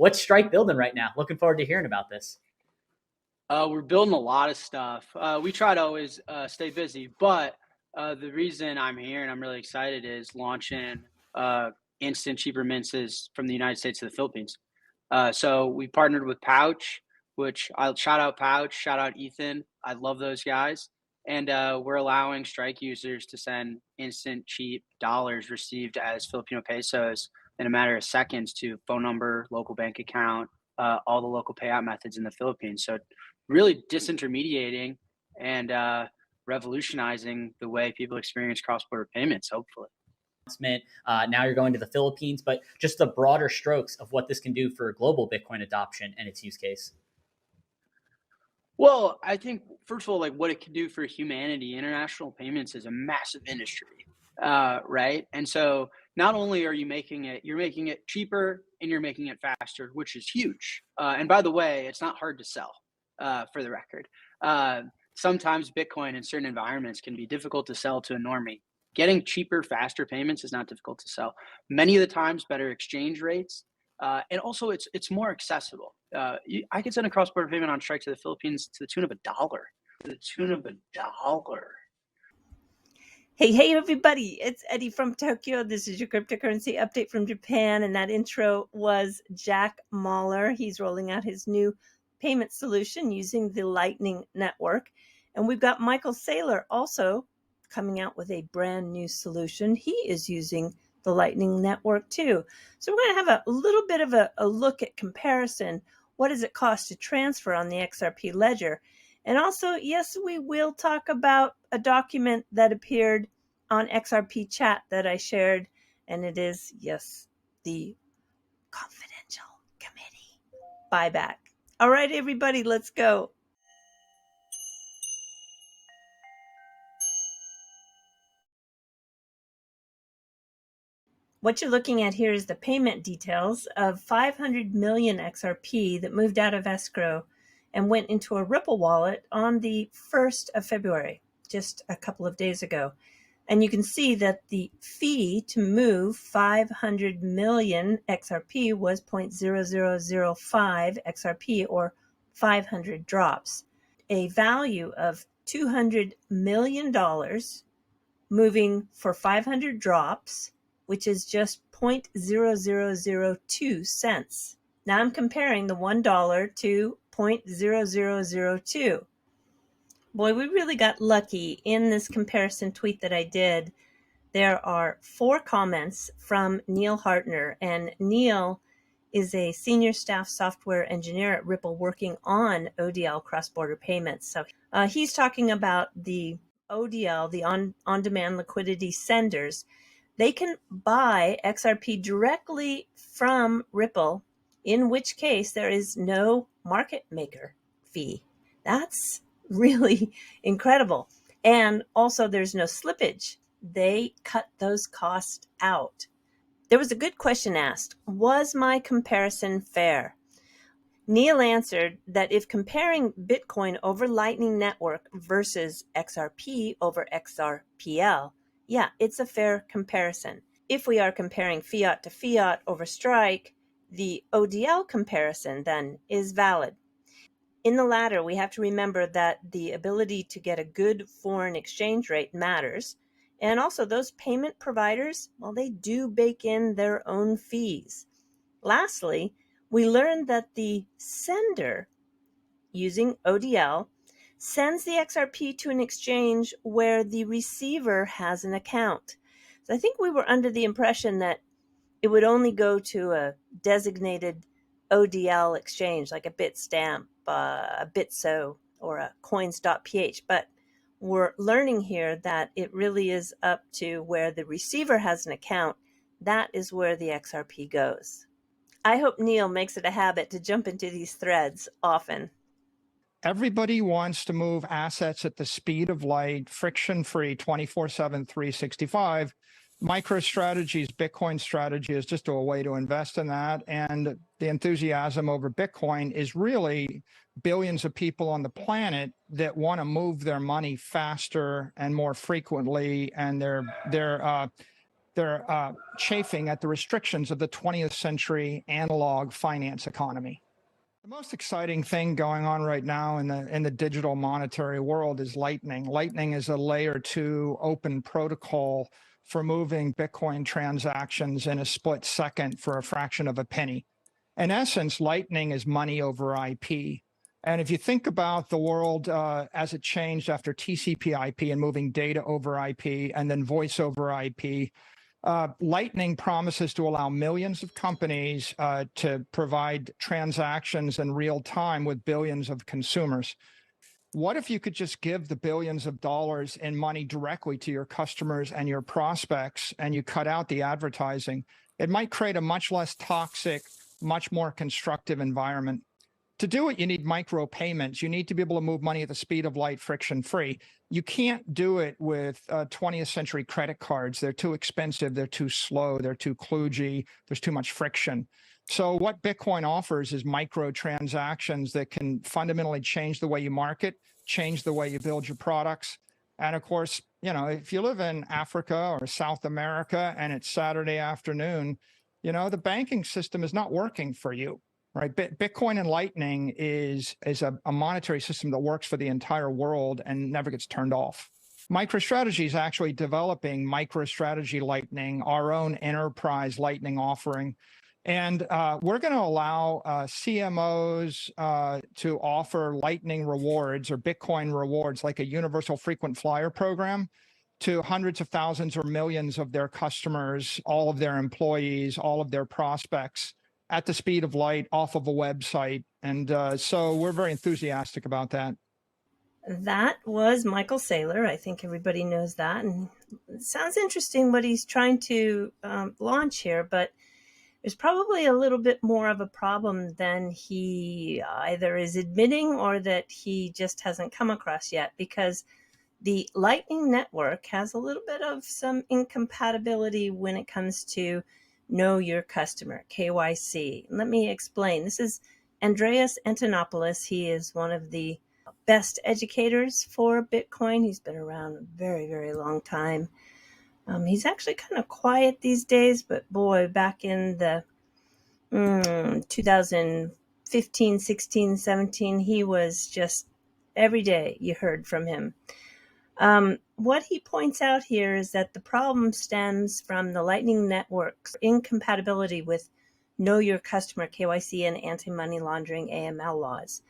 What's Strike building right now? Looking forward to hearing about this. We're building a lot of stuff. We try to always stay busy, but the reason I'm here and I'm really excited is launching instant cheaper mints from the United States to the Philippines. So we partnered with Pouch, which I'll shout out Pouch, shout out Ethan. I love those guys. And we're allowing Strike users to send instant cheap dollars received as Filipino pesos in a matter of seconds to phone number, local bank account, all the local payout methods in the Philippines. So really disintermediating and revolutionizing the way people experience cross-border payments, hopefully. Now you're going to the Philippines, but just the broader strokes of what this can do for global Bitcoin adoption and its use case. Well, I think, first of all, like what it can do for humanity, international payments is a massive industry, right? And so not only are you're making it cheaper and you're making it faster, which is huge. And by the way, it's not hard to sell, for the record. Sometimes Bitcoin in certain environments can be difficult to sell to a normie. Getting cheaper, faster payments is not difficult to sell. Many of the times, better exchange rates. And also, it's more accessible. I could send a cross-border payment on Strike to the Philippines to the tune of $1. To the tune of $1. Hey, everybody. It's Eddie from Tokyo. This is your cryptocurrency update from Japan. And that intro was Jack Mahler. He's rolling out his new payment solution using the Lightning Network. And we've got Michael Saylor also coming out with a brand new solution. He is using the Lightning Network too. So we're going to have a little bit of a look at comparison. What does it cost to transfer on the XRP ledger? And also, yes, we will talk about a document that appeared on XRP chat that I shared. And it is, yes, the confidential committee buyback. All right, everybody, let's go. What you're looking at here is the payment details of 500 million XRP that moved out of escrow and went into a Ripple wallet on the 1st of February, just a couple of days ago. And you can see that the fee to move 500 million XRP was 0.0005 XRP, or 500 drops. A value of $200 million moving for 500 drops, which is just 0.0002 cents. Now I'm comparing the $1 to 0.0002. Boy, we really got lucky in this comparison tweet that I did. There are 4 comments from Neil Hartner, and Neil is a senior staff software engineer at Ripple working on ODL cross-border payments. So he's talking about the ODL, the on-demand liquidity senders. They can buy XRP directly from Ripple, in which case there is no market maker fee. That's really incredible. And also there's no slippage. They cut those costs out. There was a good question asked. Was my comparison fair? Neil answered that if comparing Bitcoin over Lightning Network versus XRP over XRPL, yeah, it's a fair comparison. If we are comparing fiat to fiat over Strike, the ODL comparison then is valid. In the latter, we have to remember that the ability to get a good foreign exchange rate matters. And also those payment providers, well, they do bake in their own fees. Lastly, we learned that the sender using ODL sends the XRP to an exchange where the receiver has an account. So I think we were under the impression that it would only go to a designated ODL exchange like a Bitstamp, a Bitso, or a coins.ph. But we're learning here that it really is up to where the receiver has an account. That is where the XRP goes. I hope Neil makes it a habit to jump into these threads often. Everybody wants to move assets at the speed of light, friction-free, 24/7, 365. MicroStrategy's Bitcoin strategy is just a way to invest in that. And the enthusiasm over Bitcoin is really billions of people on the planet that want to move their money faster and more frequently. And they're They're chafing at the restrictions of the 20th century analog finance economy. The most exciting thing going on right now in the digital monetary world is Lightning. Lightning is a layer 2 open protocol for moving Bitcoin transactions in a split second for a fraction of a penny. In essence, Lightning is money over IP. And if you think about the world as it changed after TCP/IP and moving data over IP and then voice over IP, Lightning promises to allow millions of companies to provide transactions in real time with billions of consumers. What if you could just give the billions of dollars in money directly to your customers and your prospects, and you cut out the advertising? It might create a much less toxic, much more constructive environment. To do it, you need micro payments. You need to be able to move money at the speed of light, friction-free. You can't do it with 20th century credit cards. They're too expensive. They're too slow. They're too kludgy. There's too much friction. So what Bitcoin offers is micro transactions that can fundamentally change the way you market, change the way you build your products. And of course, you know, if you live in Africa or South America and it's Saturday afternoon, you know, the banking system is not working for you. Right, Bitcoin and Lightning is a monetary system that works for the entire world and never gets turned off. MicroStrategy is actually developing MicroStrategy Lightning, our own enterprise Lightning offering. And we're going to allow CMOs to offer Lightning rewards or Bitcoin rewards, like a universal frequent flyer program, to hundreds of thousands or millions of their customers, all of their employees, all of their prospects, at the speed of light off of a website. And so we're very enthusiastic about that. That was Michael Saylor. I think everybody knows that. And it sounds interesting what he's trying to launch here, but there's probably a little bit more of a problem than he either is admitting or that he just hasn't come across yet, because the Lightning Network has a little bit of some incompatibility when it comes to Know Your Customer, KYC. Let me explain. This is Andreas Antonopoulos. He is one of the best educators for Bitcoin. He's been around a very, very long time. He's actually kind of quiet these days, but boy, back in the 2015, 16, 17, he was just every day you heard from him. What he points out here is that the problem stems from the Lightning Network's incompatibility with Know Your Customer, KYC, and anti-money laundering, AML laws.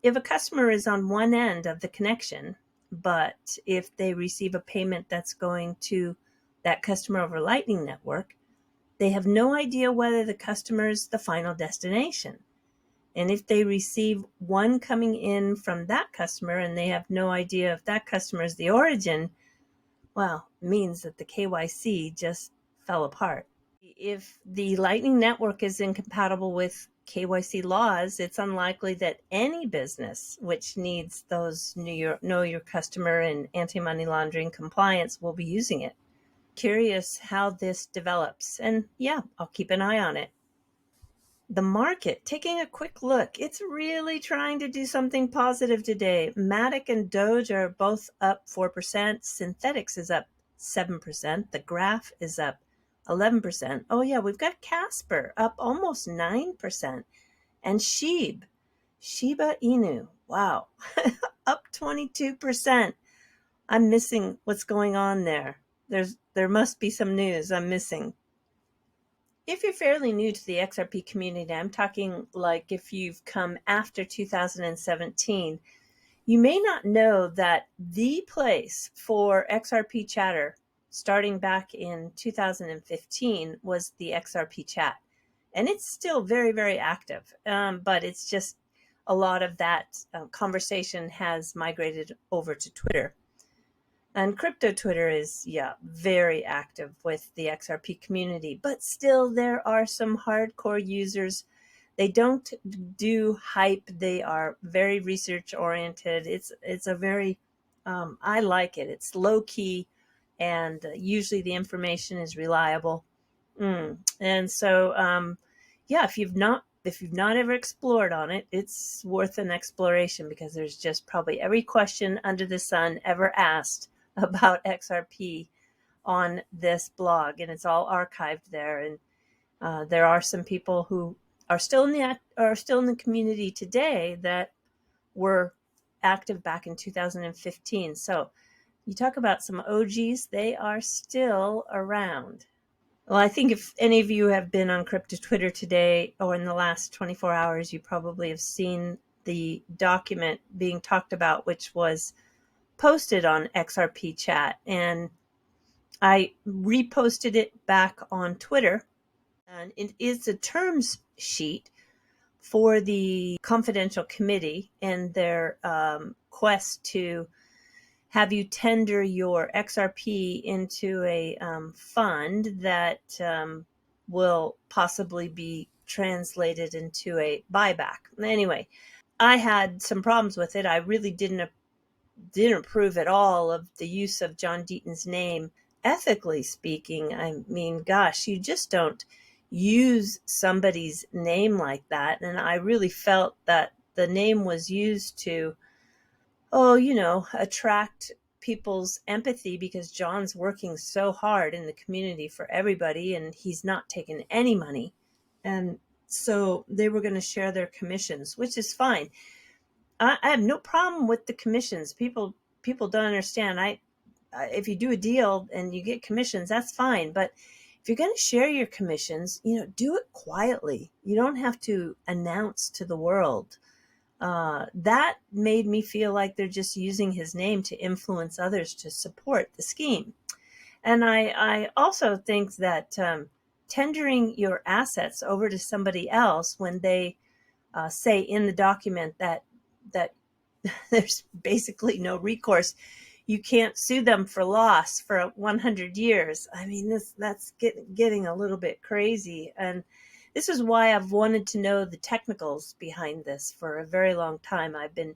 If a customer is on one end of the connection, but if they receive a payment that's going to that customer over Lightning Network, they have no idea whether the customer is the final destination. And if they receive one coming in from that customer and they have no idea if that customer is the origin, well, it means that the KYC just fell apart. If the Lightning Network is incompatible with KYC laws, it's unlikely that any business which needs those know your customer and anti-money laundering compliance will be using it. Curious how this develops. And yeah, I'll keep an eye on it. The market, taking a quick look, it's really trying to do something positive today. Matic and Doge are both up 4%. Synthetics is up 7%. The Graph is up 11%. Oh yeah, we've got Casper up almost 9%. And Shiba Inu, wow, up 22%. I'm missing what's going on there. There must be some news I'm missing. If you're fairly new to the XRP community, I'm talking like if you've come after 2017, you may not know that the place for XRP chatter starting back in 2015 was the XRP chat. And it's still very, very active, but it's just a lot of that conversation has migrated over to Twitter. And crypto Twitter is, very active with the XRP community, but still there are some hardcore users. They don't do hype. They are very research oriented. It's a very, I like it. It's low key and usually the information is reliable. And so, if you've not ever explored on it, it's worth an exploration because there's just probably every question under the sun ever asked about XRP on this blog, and it's all archived there. And there are some people who are still in the community today that were active back in 2015. So you talk about some OGs, they are still around. Well, I think if any of you have been on crypto Twitter today or in the last 24 hours, you probably have seen the document being talked about, which was posted on XRP chat. And I reposted it back on Twitter. And it is a terms sheet for the confidential committee and their quest to have you tender your XRP into a fund that will possibly be translated into a buyback. Anyway, I had some problems with it. I really didn't approve at all of the use of John Deaton's name. Ethically speaking, I mean, gosh, you just don't use somebody's name like that. And I really felt that the name was used to, attract people's empathy because John's working so hard in the community for everybody and he's not taking any money. And so they were going to share their commissions, which is fine. I have no problem with the commissions. People don't understand. If you do a deal and you get commissions, that's fine. But if you're going to share your commissions, do it quietly. You don't have to announce to the world. That made me feel like they're just using his name to influence others to support the scheme. And I also think that tendering your assets over to somebody else when they say in the document that there's basically no recourse, you can't sue them for loss for 100 years. I mean, that's getting a little bit crazy. And this is why I've wanted to know the technicals behind this for a very long time. I've been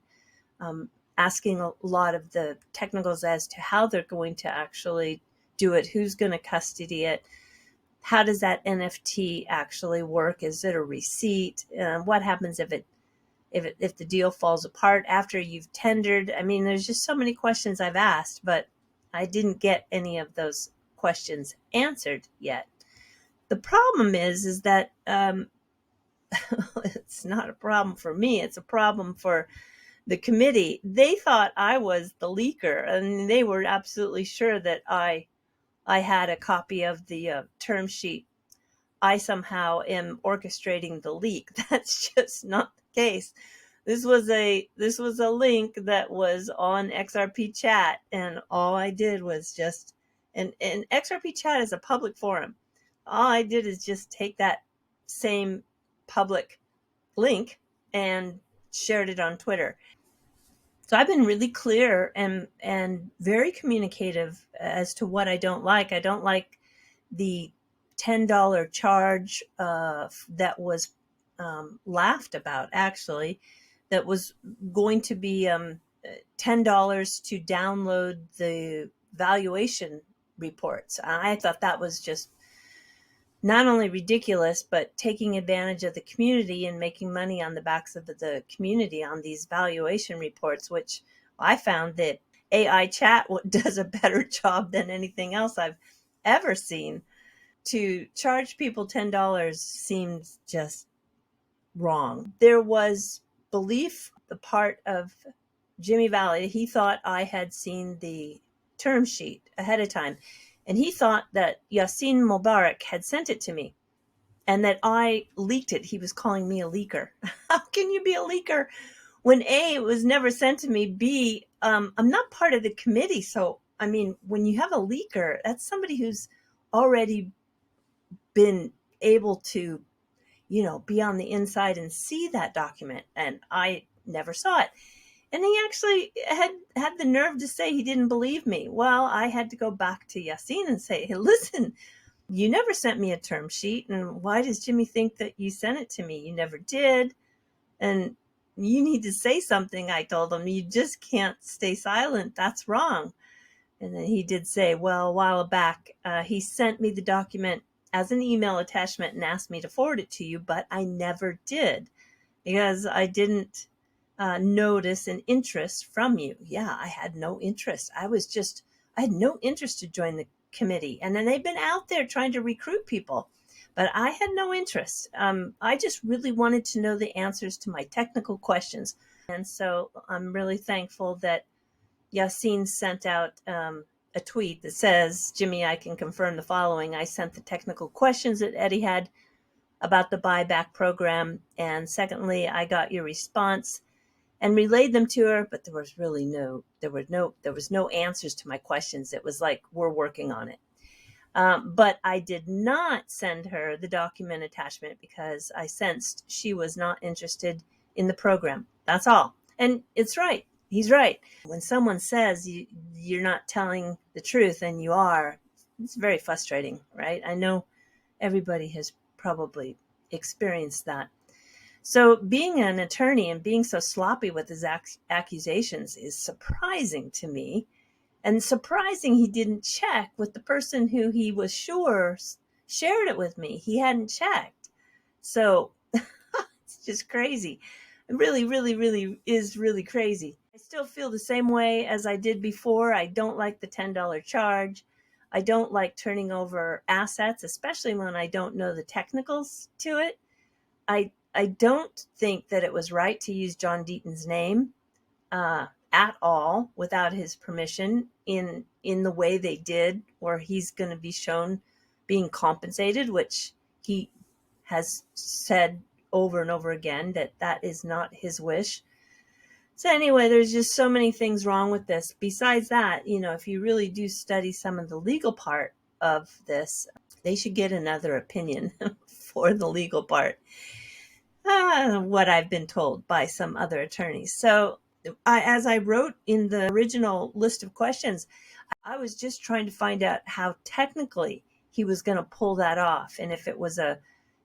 asking a lot of the technicals as to how they're going to actually do it, who's going to custody it, how does that NFT actually work? Is it a receipt? What happens if the deal falls apart after you've tendered? I mean, there's just so many questions I've asked, but I didn't get any of those questions answered yet. The problem is that it's not a problem for me. It's a problem for the committee. They thought I was the leaker, and they were absolutely sure that I had a copy of the term sheet. I somehow am orchestrating the leak. That's just not the case. This was a link that was on XRP chat, and all I did was just and XRP chat is a public forum. All I did is just take that same public link and shared it on Twitter. So I've been really clear and very communicative as to what I don't like. I don't like the $10 charge that was laughed about, actually, that was going to be $10 to download the valuation reports. I thought that was just not only ridiculous, but taking advantage of the community and making money on the backs of the community on these valuation reports, which I found that AI chat does a better job than anything else I've ever seen. To charge people $10 seems just wrong. There was belief the part of Jimmy Valley. He thought I had seen the term sheet ahead of time. And he thought that Yassin Mubarak had sent it to me and that I leaked it. He was calling me a leaker. How can you be a leaker when A, it was never sent to me, B, I'm not part of the committee. So, I mean, when you have a leaker, that's somebody who's already been able to, be on the inside and see that document. And I never saw it. And he actually had the nerve to say he didn't believe me. Well, I had to go back to Yassin and say, hey, listen, you never sent me a term sheet. And why does Jimmy think that you sent it to me? You never did. And you need to say something, I told him. You just can't stay silent. That's wrong. And then he did say, well, a while back, he sent me the document as an email attachment and asked me to forward it to you, but I never did because I didn't notice an interest from you. Yeah, I had no interest. I had no interest to join committee. And then they've been out there trying to recruit people, but I had no interest. I just really wanted to know the answers to my technical questions. And so I'm really thankful that Yassine sent out a tweet that says, Jimmy, I can confirm the following. I sent the technical questions that Eddie had about the buyback program. And secondly, I got your response and relayed them to her, but there was no answers to my questions. It was like, we're working on it. But I did not send her the document attachment because I sensed she was not interested in the program. That's all. And it's right. He's right. When someone says you're not telling the truth and you are, it's very frustrating, right? I know everybody has probably experienced that. So being an attorney and being so sloppy with his accusations is surprising to me. And surprising he didn't check with the person who he was sure shared it with me. He hadn't checked. So it's just crazy. It really, really, really is really crazy. I still feel the same way as I did before. I don't like the $10 charge. I don't like turning over assets, especially when I don't know the technicals to it. I don't think that it was right to use John Deaton's name at all without his permission in the way they did, where he's going to be shown being compensated, which he has said over and over again that is not his wish. So anyway, there's just so many things wrong with this. Besides that, if you really do study some of the legal part of this, they should get another opinion for the legal part. What I've been told by some other attorneys. So as I wrote in the original list of questions, I was just trying to find out how technically he was going to pull that off. And if it was an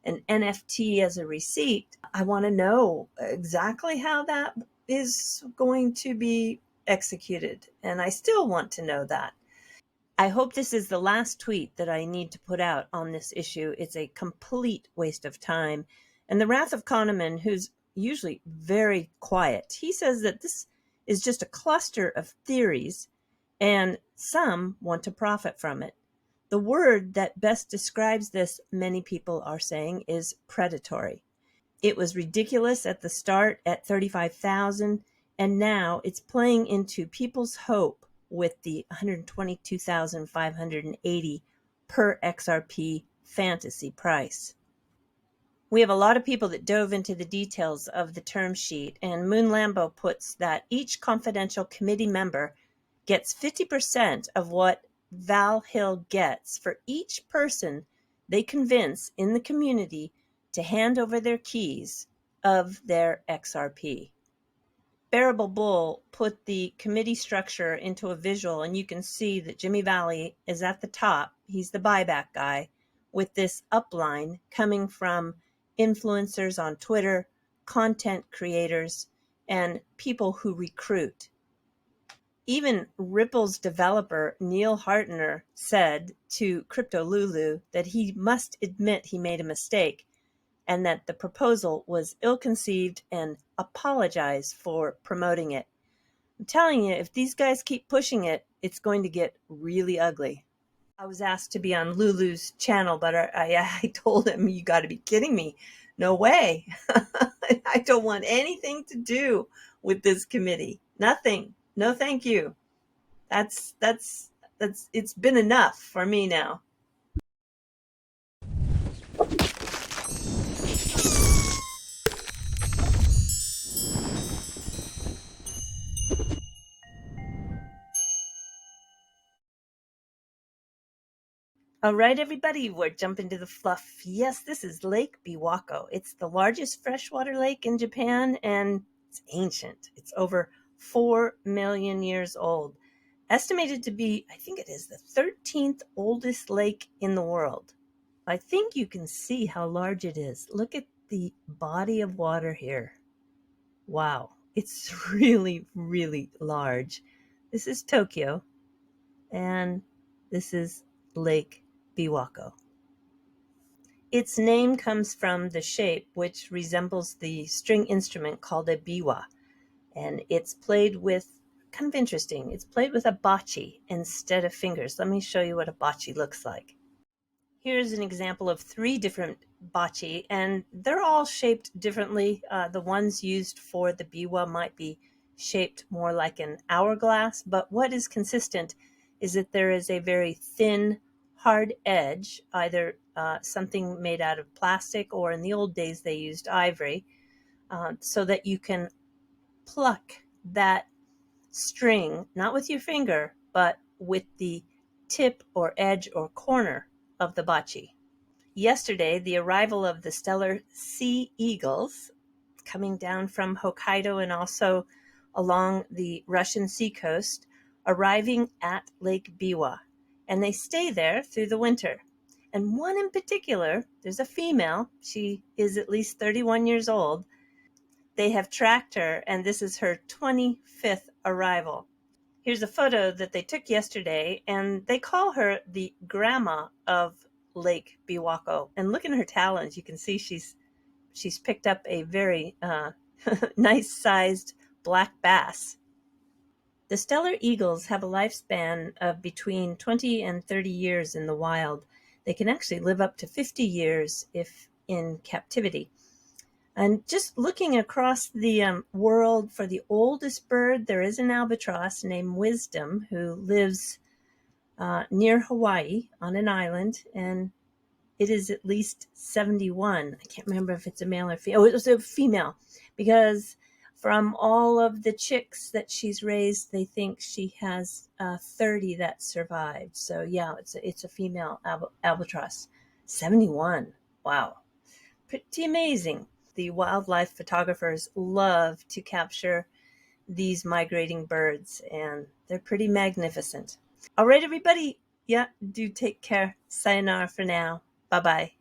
NFT as a receipt, I want to know exactly how that is going to be executed. And I still want to know that. I hope this is the last tweet that I need to put out on this issue. It's a complete waste of time. And the Wrath of Kahneman, who's usually very quiet, he says that this is just a cluster of theories and some want to profit from it. The word that best describes this, many people are saying, is predatory. It was ridiculous at the start at 35,000, and now it's playing into people's hope with the 122,580 per XRP fantasy price. We have a lot of people that dove into the details of the term sheet, and Moon Lambo puts that each confidential committee member gets 50% of what Val Hill gets for each person they convince in the community to hand over their keys of their XRP. Bearable Bull put the committee structure into a visual, and you can see that Jimmy Valley is at the top. He's the buyback guy, with this upline coming from influencers on Twitter, content creators, and people who recruit. Even Ripple's developer, Neil Hartner, said to Crypto Lulu that he must admit he made a mistake and that the proposal was ill-conceived and apologize for promoting it. I'm telling you, if these guys keep pushing it, it's going to get really ugly. I was asked to be on Lulu's channel, but I told him, you got to be kidding me. No way. I don't want anything to do with this committee. Nothing. No, thank you. That's it's been enough for me now. All right, everybody, we're jumping to the fluff. Yes, this is Lake Biwako. It's the largest freshwater lake in Japan, and it's ancient. It's over 4 million years old. Estimated to be, I think it is the 13th oldest lake in the world. I think you can see how large it is. Look at the body of water here. Wow, it's really, really large. This is Tokyo, and this is Lake Biwako. Its name comes from the shape, which resembles the string instrument called a biwa, and it's played with kind of interesting. It's played with a bocce instead of fingers. Let me show you what a bocce looks like. Here's an example of 3 different bocce, and they're all shaped differently. The ones used for the biwa might be shaped more like an hourglass, but what is consistent is that there is a very thin, hard edge, either something made out of plastic, or in the old days they used ivory, so that you can pluck that string, not with your finger, but with the tip or edge or corner of the bocce. Yesterday, the arrival of the stellar sea eagles coming down from Hokkaido and also along the Russian seacoast, arriving at Lake Biwa. And they stay there through the winter. And one in particular, there's a female, she is at least 31 years old. They have tracked her, and this is her 25th arrival. Here's a photo that they took yesterday, and they call her the grandma of Lake Biwako. And look at her talons. You can see she's picked up a very nice-sized black bass. The stellar eagles have a lifespan of between 20 and 30 years in the wild. They can actually live up to 50 years if in captivity. And just looking across the world for the oldest bird, there is an albatross named Wisdom who lives near Hawaii on an island, and it is at least 71. I can't remember if it's a male or female. Oh, it was a female, because from all of the chicks that she's raised, they think she has 30 that survived. So yeah, it's a female albatross. 71. Wow. Pretty amazing. The wildlife photographers love to capture these migrating birds, and they're pretty magnificent. All right, everybody. Yeah, do take care. Sayonara for now. Bye-bye.